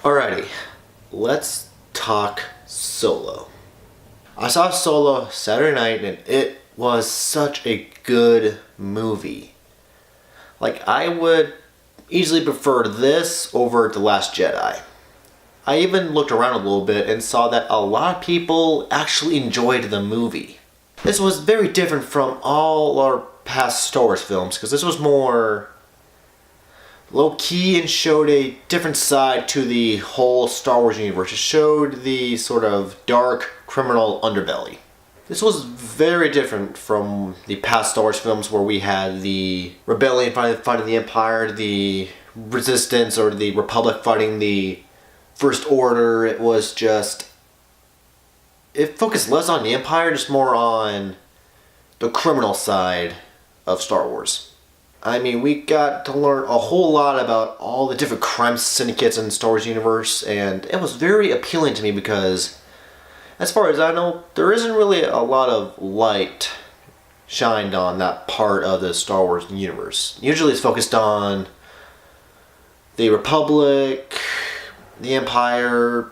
Alrighty, let's talk Solo. I saw Solo Saturday night and it was such a good movie. Like, I would easily prefer this over The Last Jedi. I even looked around a little bit and saw that a lot of people actually enjoyed the movie. This was very different from all our past Star Wars films because this was more low-key and showed a different side to the whole Star Wars universe. It showed the sort of dark criminal underbelly. This was very different from the past Star Wars films where we had the rebellion fighting the Empire, the Resistance or the Republic fighting the First Order. It focused less on the Empire, just more on the criminal side of Star Wars. I mean, we got to learn a whole lot about all the different crime syndicates in the Star Wars universe, and it was very appealing to me because, as far as I know, there isn't really a lot of light shined on that part of the Star Wars universe. Usually it's focused on the Republic, the Empire,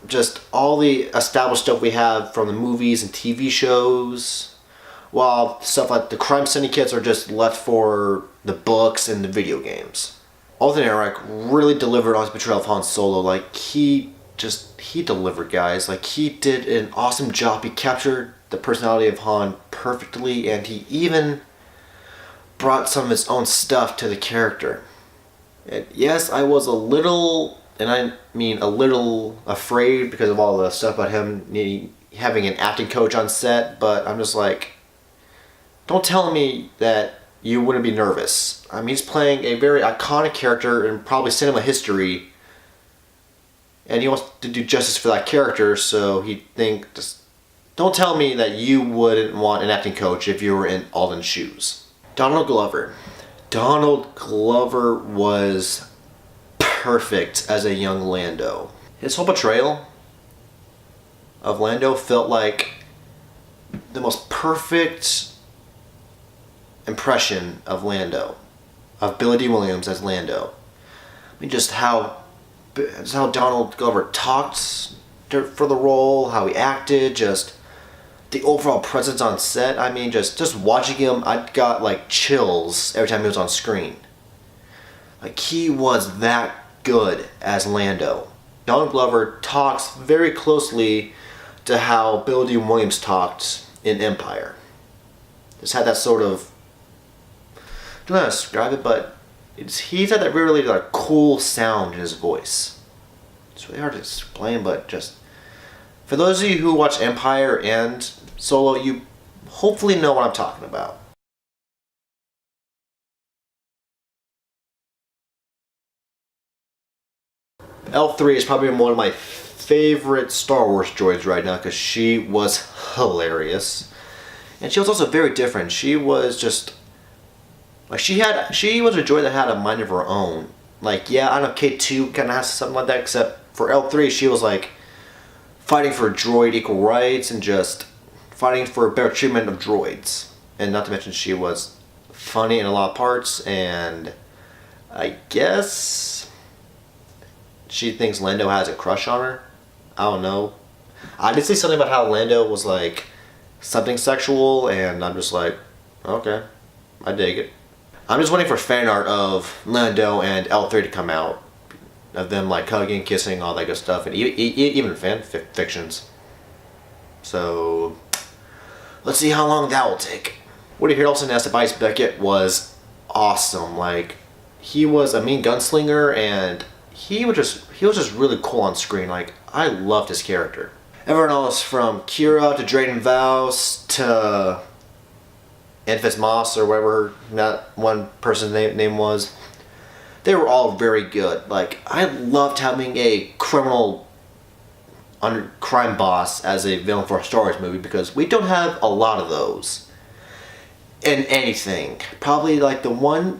just all the established stuff we have from the movies and TV shows, while stuff like the crime syndicates are just left for the books and the video games. Alden Ehrenreich really delivered on his portrayal of Han Solo. Like, he delivered, guys. Like, he did an awesome job. He captured the personality of Han perfectly, and he even brought some of his own stuff to the character. And yes, I was a little, and I mean a little, afraid because of all the stuff about him having an acting coach on set, but I'm just like, don't tell me that you wouldn't be nervous. I mean, he's playing a very iconic character in probably cinema history, and he wants to do justice for that character, so just don't tell me that you wouldn't want an acting coach if you were in Alden's shoes. Donald Glover. Donald Glover was perfect as a young Lando. His whole portrayal of Lando felt like the most perfect impression of Lando, of Billy Dee Williams as Lando. I mean, just how Donald Glover talked for the role, how he acted, just the overall presence on set. I mean, just watching him, I got like chills every time he was on screen. Like, he was that good as Lando. Donald Glover talks very closely to how Billy Dee Williams talked in Empire. Just had that sort of, I don't know how to describe it, but he's had that really like cool sound in his voice. It's really hard to explain, but just for those of you who watch Empire and Solo, you hopefully know what I'm talking about. L3 is probably one of my favorite Star Wars droids right now because she was hilarious. And she was also very different. She was just like, she was a droid that had a mind of her own. Like, yeah, I don't know, K2 kind of has something like that, except for L3, she was like fighting for droid equal rights and just fighting for better treatment of droids. And not to mention, she was funny in a lot of parts, and I guess she thinks Lando has a crush on her. I don't know. I did say something about how Lando was like something sexual, and I'm just like, okay, I dig it. I'm just waiting for fan art of Lando and L3 to come out, of them like hugging, kissing, all that good stuff, and even fan fictions. So let's see how long that will take. Woody Harrelson as Tobias Beckett was awesome. Like, he was a mean gunslinger, and he was just really cool on screen. Like, I loved his character. Everyone else, from Kira to Drayden Vouse to Enfys Moss or whatever that one person's name was, they were all very good. Like, I loved having a crime boss as a villain for a Star Wars movie because we don't have a lot of those in anything. Probably like the one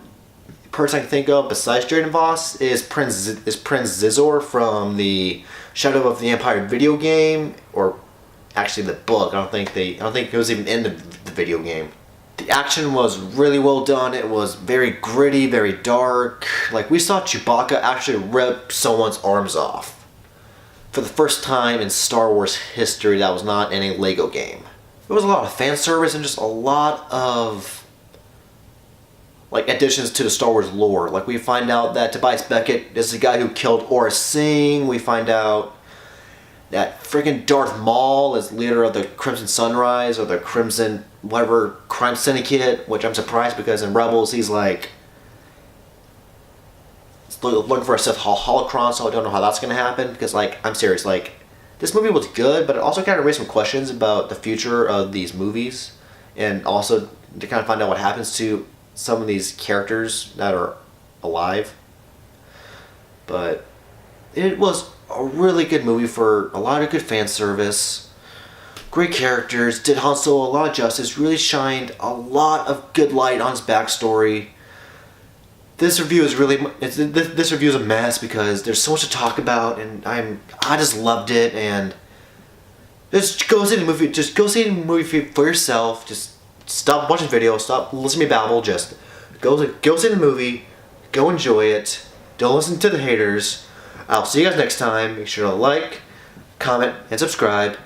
person I can think of besides Drayden Voss is Prince Zizor from the Shadow of the Empire video game, or actually the book. I don't think it was even in the video game. The action was really well done. It was very gritty, very dark. Like, we saw Chewbacca actually rip someone's arms off. For the first time in Star Wars history, that was not in a Lego game. There was a lot of fan service and just a lot of like additions to the Star Wars lore. Like, we find out that Tobias Beckett is the guy who killed Aurra Sing. We find out that friggin' Darth Maul is leader of the Crimson Sunrise or the Crimson whatever crime syndicate, which I'm surprised because in Rebels he's like looking for a Sith holocron, so I don't know how that's gonna happen. Because like, I'm serious, like, this movie was good, but it also kind of raised some questions about the future of these movies, and also to kind of find out what happens to some of these characters that are alive. But it was a really good movie for a lot of good fan service. Great characters, did Han Solo a lot of justice, really shined a lot of good light on his backstory. This review is really, this review is a mess because there's so much to talk about, and I just loved it. And just go see the movie. Just go see the movie for yourself. Just stop watching videos. Stop listening to me babble. Just go see the movie. Go enjoy it. Don't listen to the haters. I'll see you guys next time. Make sure to like, comment, and subscribe.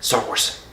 Star Wars.